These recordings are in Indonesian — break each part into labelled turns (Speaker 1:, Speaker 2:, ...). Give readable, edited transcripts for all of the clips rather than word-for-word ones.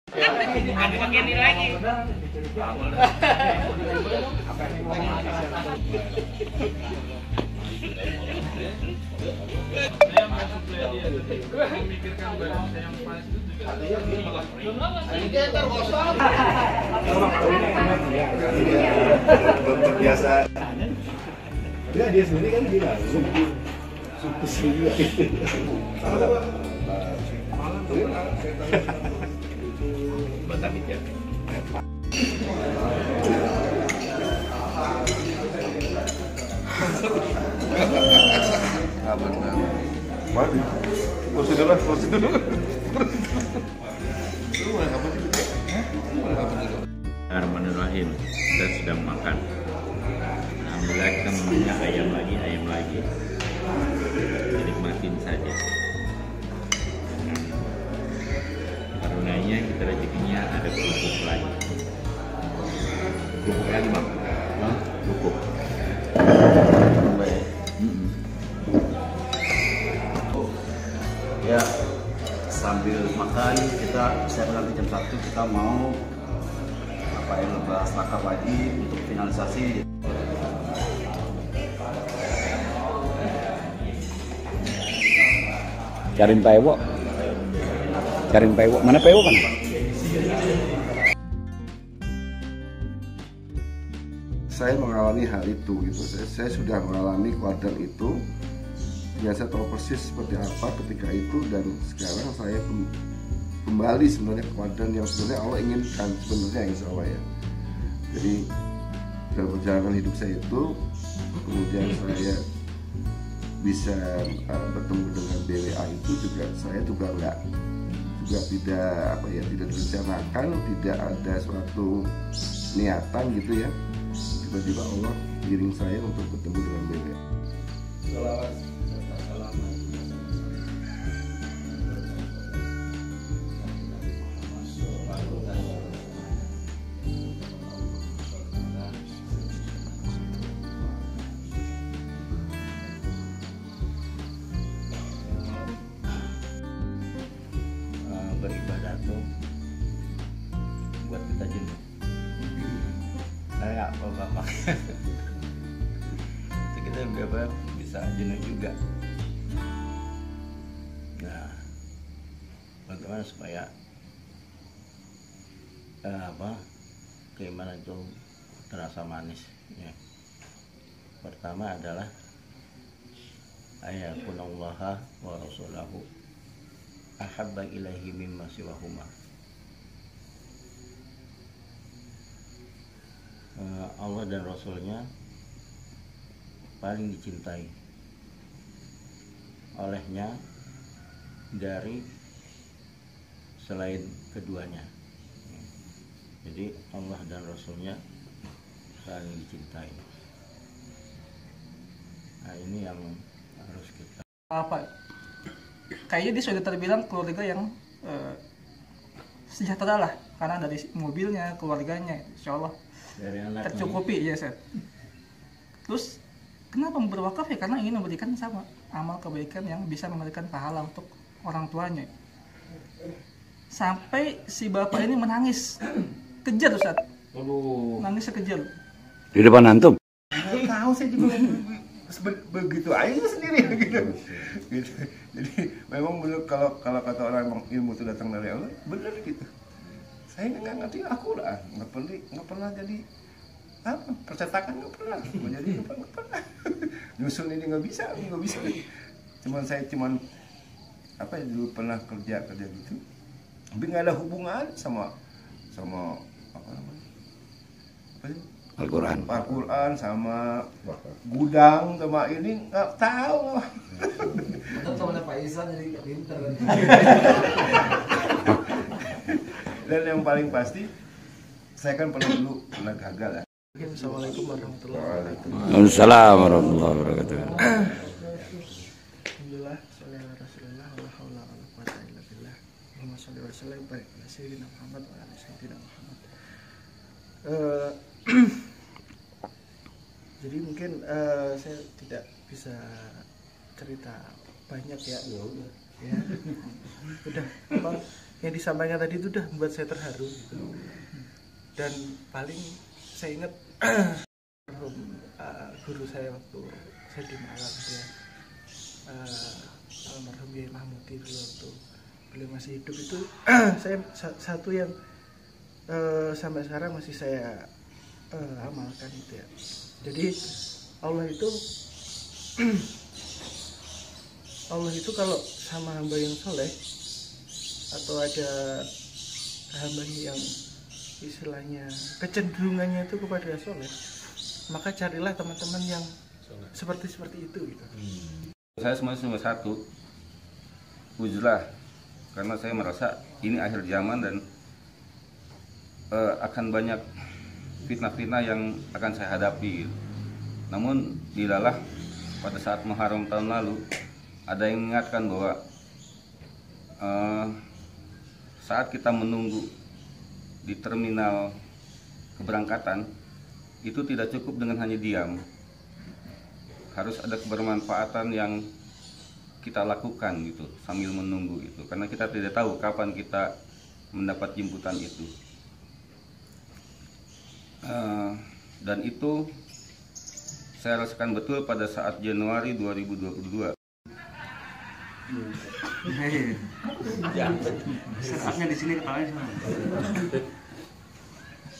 Speaker 1: Ada pakai ini lagi.
Speaker 2: Saya masuk dia memikirkan badan saya yang pas itu
Speaker 3: juga biasa. Dia sendiri kan bilang suku juga. Sama-sama.
Speaker 1: Batak hijau.
Speaker 3: Benar. Mati. Kursi dulu.
Speaker 1: Bismillahirrahmanirrahim. Kita sedang makan. Alhamdulillah kita menunya ayam lagi. Dinikmatin saja. Karenanya kita rezekinya ada kerupuk lagi. Kerupuk lagi bang? Kerupuk.
Speaker 4: Ya, sambil makan saya nanti jam 1 kita mau bahas lakar lagi untuk finalisasi.
Speaker 5: Cariin Pak Ewo. Mana Pak Ewo kan?
Speaker 3: Saya mengalami hal itu gitu. Saya sudah mengalami kuadran itu. Ya, saya tahu persis seperti apa ketika itu, dan sekarang saya kembali sebenarnya ke kuadran yang sebenarnya Allah inginkan sebenarnya, insya Allah ya. Jadi dalam perjalanan hidup saya itu, kemudian saya bisa bertemu dengan BWA itu juga saya juga tidak direncanakan, tidak ada suatu niatan gitu ya. Tiba-tiba Allah giring saya untuk bertemu dengan BWA.
Speaker 1: Beribadah tuh buat kita jenuh. Kayak apa itu kita bisa jenuh juga. Nah, bagaimana supaya keimanan itu terasa manis ya. Pertama adalah ayakunallaha wa rasulahu ahabba ilaihi mimma siwahuma. Allah dan Rasulnya paling dicintai olehnya dari selain keduanya. Jadi Allah dan Rasulnya paling dicintai. Nah, ini yang harus kita
Speaker 6: kayaknya dia sudah terbilang keluarga yang sejahtera lah, karena dari mobilnya, keluarganya, insya Allah tercukupi ya Set. Terus kenapa berwakaf ya? Karena ingin memberikan sama amal kebaikan yang bisa memberikan pahala untuk orang tuanya. Sampai si bapak ini menangis kejar Ustaz. Nangis sekejar
Speaker 5: Di depan antum?
Speaker 3: Tahu saya juga begitu aja sendiri gitu. Jadi memang benar kalau kata orang ilmu itu datang dari Allah, benar gitu. Saya nggak ngerti Al-Quran, nggak pernah jadi percetakan, nggak pernah mau jadi nggak pernah. Nyusun ini nggak bisa. Saya dulu pernah kerja gitu, tapi nggak ada hubungan sama apa namanya
Speaker 5: Al-Quran
Speaker 3: sama gudang sama ini nggak tahu.
Speaker 7: Teman Pak Isan jadi pinter.
Speaker 3: Dan yang paling pasti saya kan dulu pernah gagal ya.
Speaker 7: Assalamualaikum warahmatullahi wabarakatuh.
Speaker 5: Waalaikumsalam warahmatullahi wabarakatuh.
Speaker 7: Alhamdulillah, sholli ala Rasulillah, wa la haula wa la quwwata illa billah. Allahumma sholli wa sallim barik ala sayyidina Muhammad wa ala sayyidina Muhammad. Jadi mungkin saya tidak bisa cerita banyak ya. Ya. Udah yang disampaikan tadi itu udah membuat saya terharu gitu. Dan paling saya ingat guru saya waktu saya di Malang gitu ya, almarhum Yai Mahmudi dulu waktu beliau masih hidup itu saya satu yang sampai sekarang masih saya amalkan itu ya. Jadi Allah itu kalau sama hamba yang soleh atau ada hamba yang istilahnya kecenderungannya itu kepada soleh, maka carilah teman-teman yang seperti itu gitu.
Speaker 3: Saya semuanya cuma satu, uzlah, karena saya merasa ini akhir zaman dan akan banyak fitnah-fitnah yang akan saya hadapi. Namun dilalah pada saat Muharram tahun lalu ada yang mengingatkan bahwa saat kita menunggu di terminal keberangkatan itu tidak cukup dengan hanya diam. Harus ada kebermanfaatan yang kita lakukan gitu sambil menunggu itu, karena kita tidak tahu kapan kita mendapat jemputan itu. Dan itu saya rasakan betul pada saat Januari 2022.
Speaker 8: Setapnya di sini ketahuan sama.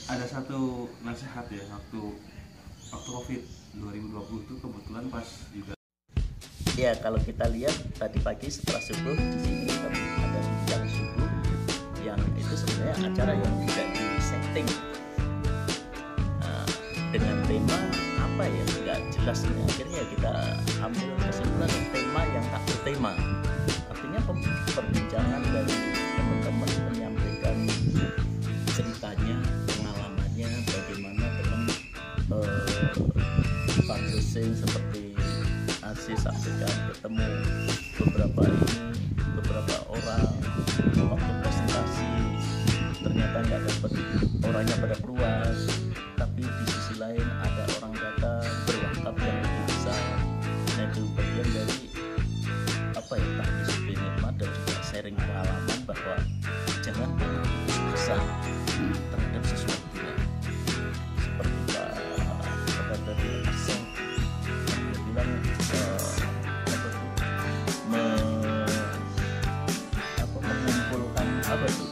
Speaker 8: Ada satu nasihat ya waktu Covid 2020 itu kebetulan pas juga.
Speaker 9: Ya kalau kita lihat tadi pagi setelah subuh di sini ada bincang subuh yang itu sebenarnya acara yang tidak disetting dengan tema apa ya nggak jelas ini. Akhirnya kita ambil kesimpulan tema yang tak bertema. Artinya perbincangan dari teman-teman menyampaikan ceritanya, pengalamannya, bagaimana teman fundraising seperti Aziz saksikan ketemu beberapa orang waktu presentasi ternyata nggak dapat orangnya pada puas, tapi di sisi lain ada orang datang berwakaf yang lebih besar. Nah itu bagian dari apa ya, partisipasi nikmat dan juga sharing pengalaman bahwa jangan berputus asa terhadap sesuatu ya. Seperti Pak tadi Aseng dia bilang mengumpulkan apa tuh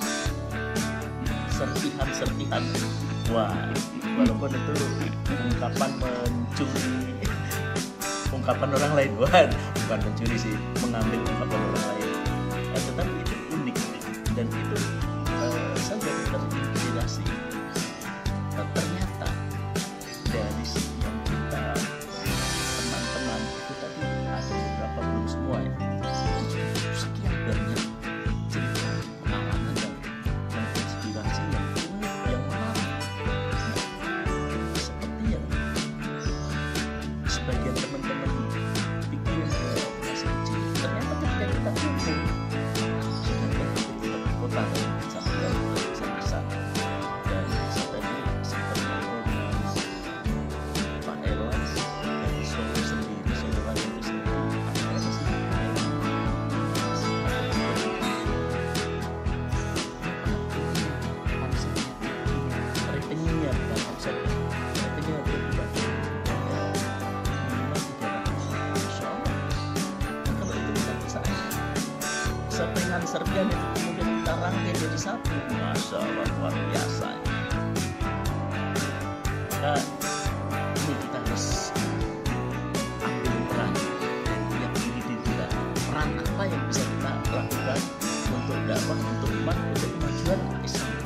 Speaker 9: serpihan. Wah, walaupun itu ungkapan ungkapan orang lain, bukan mencuri sih, mengambil ungkapan orang lain. Tetapi itu unik dan itu saya jadi terinspirasi. Ternyata dari yang kita teman-teman itu tadi ada beberapa, belum semua ya. Sekian banyak cerita pengalaman dan inspirasi yang unik, yang menarik. Seperti yang sebagian teman-teman pikir masih kecil, ternyata ketika kita kumpul sudah kita ke kota sampai besar-besar. Dan tadi sempat ngobrol dengan Pak Erlas dari Solo sendiri, Soloan itu sendiri ada sih ratingnya, bukan konsepnya. Ratingnya itu bukan minimal 300. Insya Allah. Nah, kalau itu bisa settingan serpihan itu kemudian kita rangkai jadi satu, Masya Allah, luar biasa. Maka ini kita harus ambil peran, lihat diri kita, peran apa yang bisa kita lakukan untuk dakwah, untuk umat, untuk kemajuan Islam.